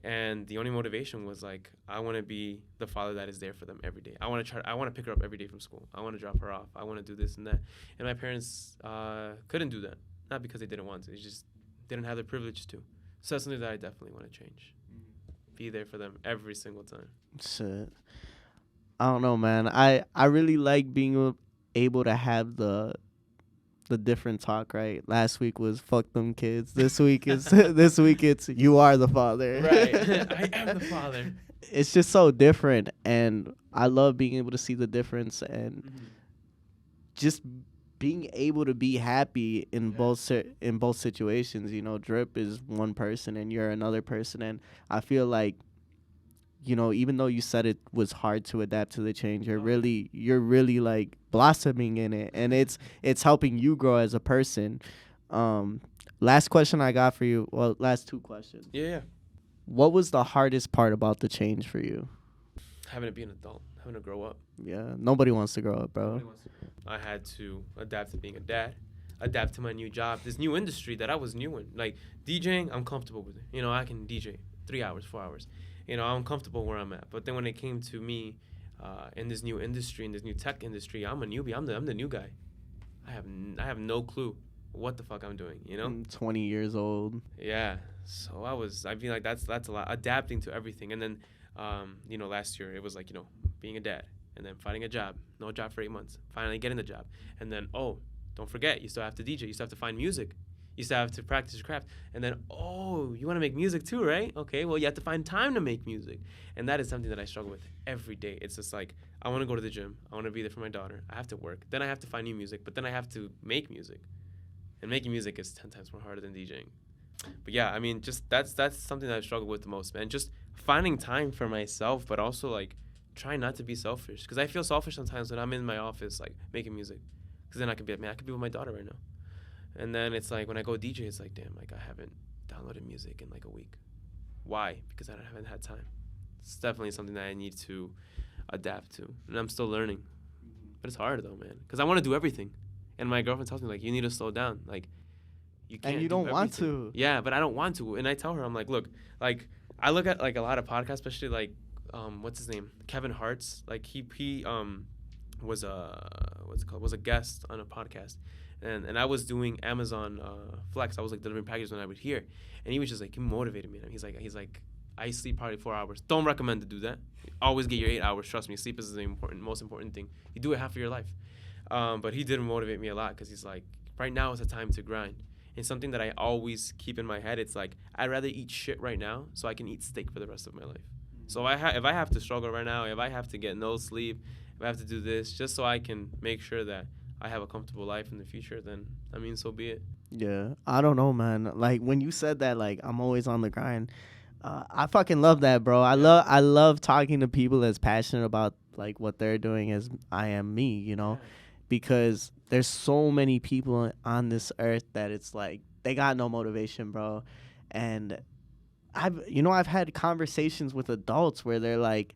And the only motivation was like, I want to be the father that is there for them every day. I want to pick her up every day from school. I want to drop her off. I want to do this and that. And my parents couldn't do that. Not because they didn't want to. They just didn't have the privilege to. So that's something that I definitely want to change. Be there for them every single time. Shit. I don't know, man. I really like being able to have the different talk, right? Last week was fuck them kids. This week it's you are the father. Right. I am the father. It's just so different, and I love being able to see the difference and just being able to be happy in both situations. Drip is one person and you're another person, and I feel like even though you said it was hard to adapt to the change, you're really like blossoming in it, and it's helping you grow as a person. Last question I got for you. Well, last two questions. Yeah. What was the hardest part about the change for you? Having to be an adult, having to grow up. Yeah, nobody wants to grow up, bro. I had to adapt to being a dad, adapt to my new job, this new industry that I was new in. Like DJing, I'm comfortable with it. I can DJ 3 hours, 4 hours. I'm comfortable where I'm at. But then when it came to me in this new industry, in this new tech industry, I'm a newbie. I'm the new guy. I have no clue what the fuck I'm doing, I'm 20 years old. Yeah. So I feel like that's a lot. Adapting to everything. And then, last year it was like, being a dad and then finding a job. No job for 8 months. Finally getting the job. And then, don't forget, you still have to DJ. You still have to find music. You still have to practice your craft. And then, you want to make music too, right? Okay, well, you have to find time to make music. And that is something that I struggle with every day. It's just like, I want to go to the gym. I want to be there for my daughter. I have to work. Then I have to find new music. But then I have to make music. And making music is 10 times more harder than DJing. But yeah, just that's something that I struggle with the most, man. Just finding time for myself, but also, like, trying not to be selfish. Because I feel selfish sometimes when I'm in my office, like, making music. Because then I could be with my daughter right now. And then it's like when I go DJ, it's like, damn, like I haven't downloaded music in like a week. Why? Because I haven't had time. It's definitely something that I need to adapt to. And I'm still learning. But it's hard though, man. Because I want to do everything. And my girlfriend tells me, like, you need to slow down. Like, you can't. And you don't want to. Yeah, but I don't want to. And I tell her, I'm like, look, like, I look at like a lot of podcasts, especially like, what's his name? Kevin Hart's. Like he was a guest on a podcast. And I was doing Amazon Flex. I was like delivering packages when I would hear, and he was just like, he motivated me. And he's like, I sleep probably 4 hours. Don't recommend to do that. Always get your 8 hours. Trust me, sleep is the most important thing. You do it half of your life. But he did motivate me a lot because he's like, right now is the time to grind. And something that I always keep in my head, it's like, I'd rather eat shit right now so I can eat steak for the rest of my life. So if I have to struggle right now, if I have to get no sleep, if I have to do this, just so I can make sure that I have a comfortable life in the future, then, so be it. Yeah, I don't know, man. Like when you said that, like I'm always on the grind. I fucking love that, bro. I love talking to people as passionate about like what they're doing as I am me, you know, because there's so many people on this earth that it's like they got no motivation, bro. And I've had conversations with adults where they're like,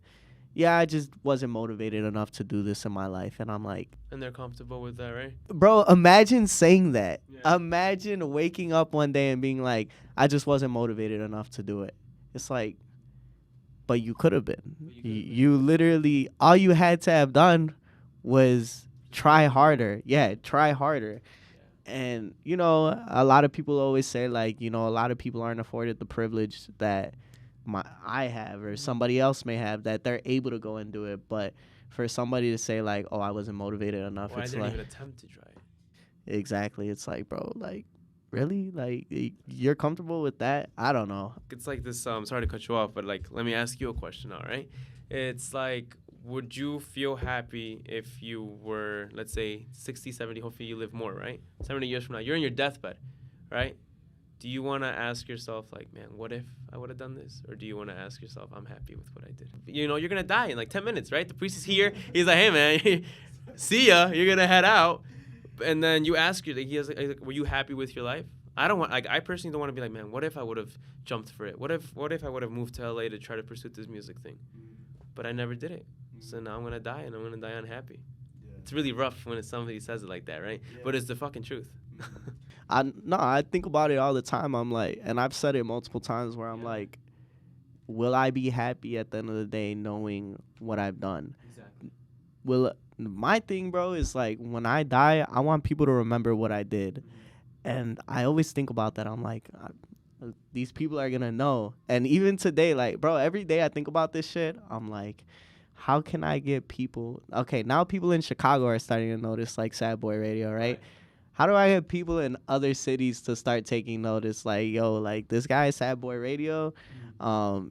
yeah, I just wasn't motivated enough to do this in my life. And I'm like, And they're comfortable with that, right? bro, imagine saying that. Yeah. Imagine waking up one day and being like, I just wasn't motivated enough to do it. It's like, but you could have been. You literally, all you had to have done was try harder. Yeah, try harder. And, a lot of people always say, like, a lot of people aren't afforded the privilege that I have or somebody else may have, that they're able to go and do it. But for somebody to say, like, oh, I wasn't motivated enough, Or I it's didn't like, even attempt to try it. exactly. It's like, bro, like, really? Like, you're comfortable with that? I don't know. It's like this, sorry to cut you off, but like, let me ask you a question, all right? It's like, would you feel happy if you were, let's say, 60, 70, hopefully you live more, right? 70 years from now, you're in your deathbed, right? Do you want to ask yourself, like, man, what if I would have done this? Or do you want to ask yourself, I'm happy with what I did? You're going to die in like 10 minutes, right? The priest is here. He's like, hey, man, see ya. You're going to head out. And then you ask you, like, were you happy with your life? I personally don't want to be like, man, what if I would have jumped for it? What if I would have moved to LA to try to pursue this music thing? But I never did it. So now I'm going to die, and I'm going to die unhappy. Yeah. It's really rough when somebody says it like that, right? Yeah. But it's the fucking truth. I think about it all the time. I'm like, and I've said it multiple times where I'm like, will I be happy at the end of the day knowing what I've done? Exactly. My thing, bro, is like when I die, I want people to remember what I did. And I always think about that. I'm like, these people are going to know. And even today, like, bro, every day I think about this shit, I'm like, how can I get people? Okay, now people in Chicago are starting to notice, like, Sad Boy Radio, right? How do I get people in other cities to start taking notice? Like, yo, like, this guy, Sad Boy Radio,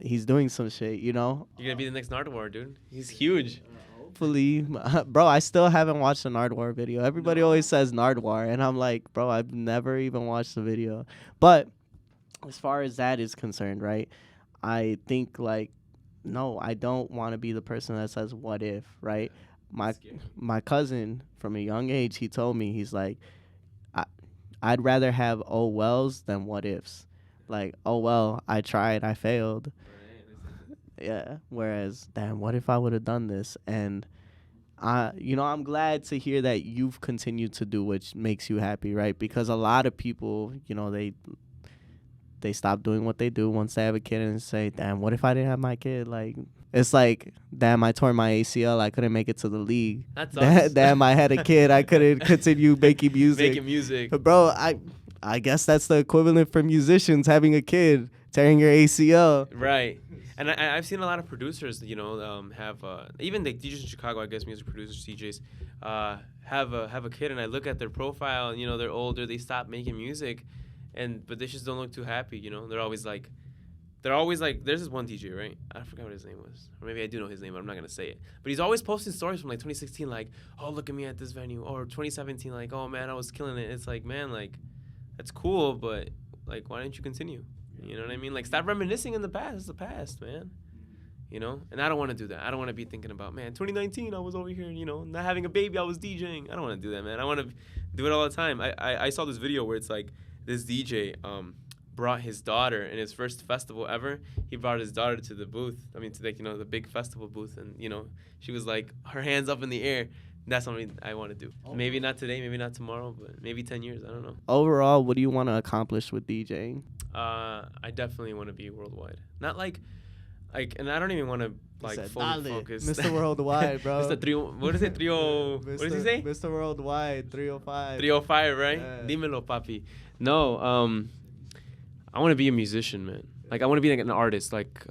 he's doing some shit, You're going to be the next Nardwuar, dude. He's huge. Hopefully. Bro, I still haven't watched a Nardwuar video. Everybody always says Nardwuar, and I'm like, bro, I've never even watched the video. But as far as that is concerned, right, I think, like, no, I don't want to be the person that says what if, right? My cousin, from a young age, he told me, he's like, I'd rather have oh wells than what ifs. Like, oh well, I tried, I failed. Yeah. Whereas, damn, what if I would have done this? And I'm glad to hear that you've continued to do what makes you happy, right? Because a lot of people, they stop doing what they do once they have a kid and say, damn, what if I didn't have my kid? Like, it's like, damn, I tore my ACL. I couldn't make it to the league. That's us. Damn, I had a kid. I couldn't continue making music. Bro, I guess that's the equivalent for musicians, having a kid, tearing your ACL. Right. And I've seen a lot of producers, have even the DJs in Chicago, I guess, music producers, DJs, have a kid, and I look at their profile, and they're older, they stop making music, but they just don't look too happy, They're always like, there's this one DJ, right? I forgot what his name was, or maybe I do know his name, but I'm not gonna say it. But he's always posting stories from like 2016, like, oh, look at me at this venue, or 2017, like, oh man, I was killing it. It's like, man, like, that's cool, but like, why didn't you continue? You know what I mean? Like, stop reminiscing in the past. It's the past, man. And I don't want to do that. I don't want to be thinking about, man, 2019, I was over here, not having a baby, I was DJing. I don't want to do that, man. I want to do it all the time. I saw this video where it's like this DJ brought his daughter in his first festival ever. He brought his daughter to the booth. I mean, to like, the big festival booth. And, she was like, her hands up in the air. That's something I want to do. Maybe not today, maybe not tomorrow, but maybe 10 years. I don't know. Overall, what do you want to accomplish with DJing? I definitely want to be worldwide. Not like, and I don't even want to like fully focus. Mr. Worldwide, bro. Mr. Trio, what is it? Trio. What does he say? Mr. Worldwide, 305. 305, right? Yeah. Dímelo, papi. No, I want to be a musician, man. Like, I want to be like an artist. Like,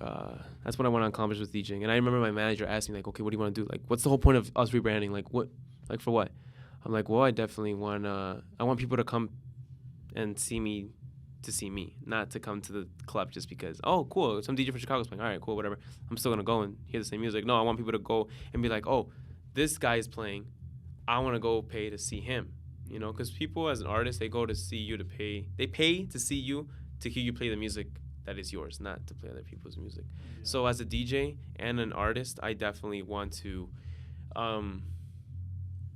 that's what I want to accomplish with DJing. And I remember my manager asked me, like, okay, what do you want to do? Like, what's the whole point of us rebranding? Like, what? Like, for what? I'm like, well, I definitely want I want people to come and see me, not to come to the club just because, oh, cool, some DJ from Chicago's playing. All right, cool, whatever. I'm still going to go and hear the same music. No, I want people to go and be like, oh, this guy is playing. I want to go pay to see him. You know, because people as an artist, they go to see you to pay. They pay to see you to hear you play the music that is yours, not to play other people's music. Yeah. So as a DJ and an artist, I definitely want to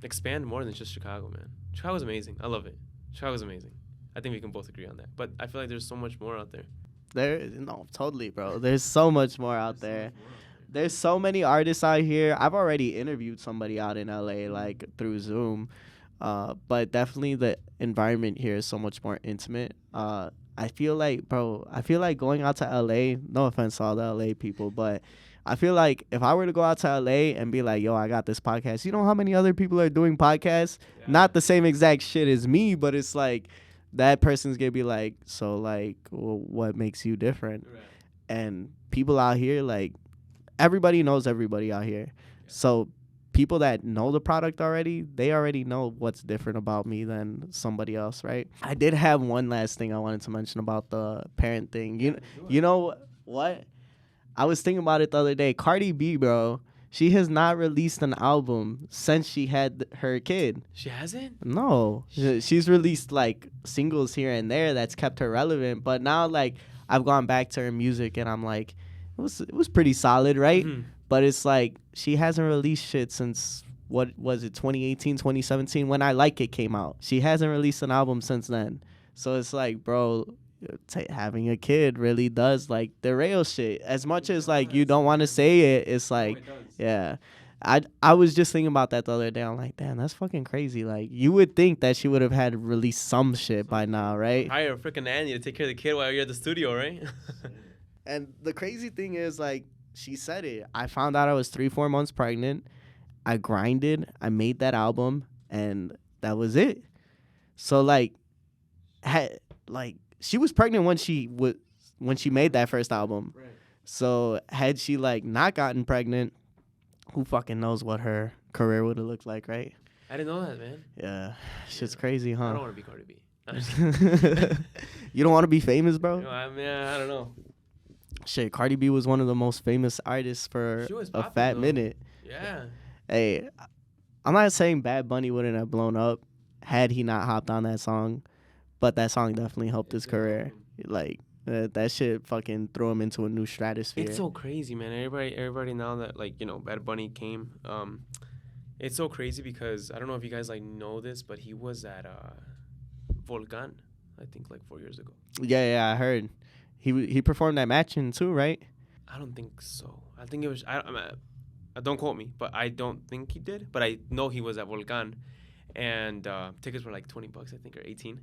expand more than just Chicago, man. Chicago's amazing. I love it. Chicago's amazing. I think we can both agree on that. But I feel like there's so much more out there. No, totally, bro. There's so much more out there. There's so many artists out here. I've already interviewed somebody out in LA, like through Zoom. But definitely the environment here is so much more intimate. I feel like going out to LA, no offense to all the LA people, but I feel like if I were to go out to LA and be like, yo, I got this podcast, you know how many other people are doing podcasts? Yeah. Not the same exact shit as me, but it's like that person's gonna be like, so like, well, what makes you different? Right. And people out here, like, everybody knows everybody out here. Yeah. So people that know the product already, they already know what's different about me than somebody else, right? I did have one last thing I wanted to mention about the parent thing. You know what? I was thinking about it the other day. Cardi B, bro, she has not released an album since she had her kid. She hasn't? No. She's released, like, singles here and there that's kept her relevant. But now, like, I've gone back to her music, and I'm like, it was pretty solid, right? Mm-hmm. But it's like she hasn't released shit since, what was it, 2018, 2017, when I Like It came out. She hasn't released an album since then. So it's like, bro, having a kid really does, like, derail shit. As much as, like, you don't want to say it, it's like, yeah. I was just thinking about that the other day. I'm like, damn, that's fucking crazy. Like, you would think that she would have had released some shit by now, right? Hire a freaking nanny to take care of the kid while you're at the studio, right? And the crazy thing is, like, she said it. I found out I was 3-4 months pregnant. I grinded. I made that album, and that was it. So, like, she was pregnant when she made that first album. Right. So had she, like, not gotten pregnant, who fucking knows what her career would have looked like, right? I didn't know that, man. Yeah, shit's crazy, huh? I don't want to be Cardi B. You don't want to be famous, bro? No, I don't know. Shit, Cardi B was one of the most famous artists for a fat minute. Yeah. Hey, I'm not saying Bad Bunny wouldn't have blown up had he not hopped on that song, but that song definitely helped his career. Like, that shit fucking threw him into a new stratosphere. It's so crazy, man. Everybody now that, like, you know, Bad Bunny came, it's so crazy because I don't know if you guys, like, know this, but he was at Volcan, I think, like 4 years ago. Yeah, I heard. He performed at Matchin' too, right? I don't think so. I think it was. Don't quote me, but I don't think he did. But I know he was at Volcan, and tickets were like $20, I think, or 18.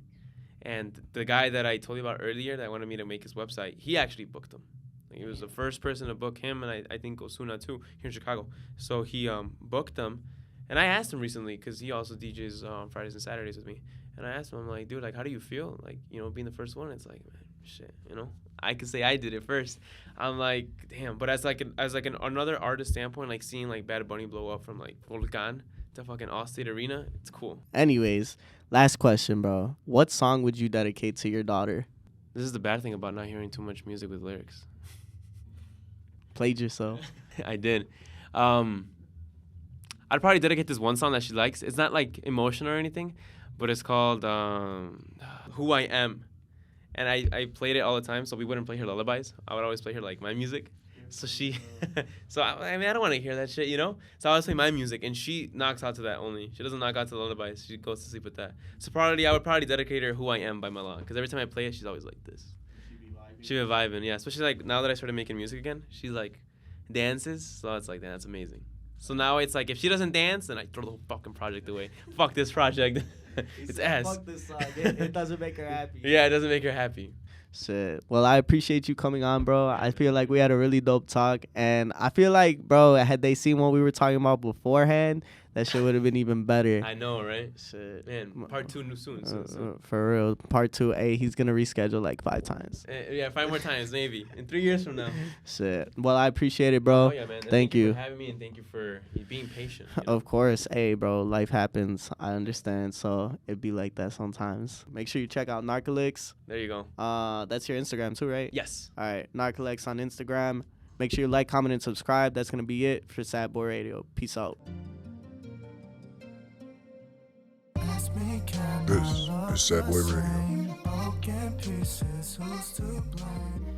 And the guy that I told you about earlier that wanted me to make his website, he actually booked him. Like, he was the first person to book him, and I think Osuna too here in Chicago. So he booked him, and I asked him recently because he also DJs on Fridays and Saturdays with me. And I asked him, I'm like, dude, like, how do you feel? Like, you know, being the first one. It's like, man, shit, you know, I could say I did it first. I'm like, damn. But as another artist standpoint, like seeing like Bad Bunny blow up from like Volcan to fucking Allstate Arena, it's cool. Anyways, last question, bro. What song would you dedicate to your daughter? This is the bad thing about not hearing too much music with lyrics. Played yourself. I did. I'd probably dedicate this one song that she likes. It's not like emotional or anything, but it's called Who I Am. And I played it all the time, so we wouldn't play her lullabies. I would always play her, like, my music. So she... I mean, I don't want to hear that shit, you know? So I always play my music, and she knocks out to that only. She doesn't knock out to the lullabies. She goes to sleep with that. So I would probably dedicate her Who I Am by Milan, because every time I play it, she's always like this. She'd be vibing, yeah. Especially, like, now that I started making music again, she, like, dances. So it's like, that's amazing. So now it's like, if she doesn't dance, then I throw the whole fucking project away. Fuck this project. It's ass. Fuck this song. It doesn't make her happy. Yeah, it doesn't make her happy. Shit. Well, I appreciate you coming on, bro. I feel like we had a really dope talk. And I feel like, bro, had they seen what we were talking about beforehand, that shit would have been even better. I know, right? Shit. Man, part 2 soon. For real. Part 2, he's going to reschedule like 5 times. Yeah, 5 more times, maybe. In 3 years from now. Shit. Well, I appreciate it, bro. Oh, yeah, man. Thank you for having me, and thank you for being patient. You know? Of course. Hey, bro, life happens. I understand. So it'd be like that sometimes. Make sure you check out Narkalix. There you go. That's your Instagram too, right? Yes. All right. Narkalix on Instagram. Make sure you like, comment, and subscribe. That's going to be it for Sad Boy Radio. Peace out. This is Sad Boy Radio. Broken pieces, who's to blame?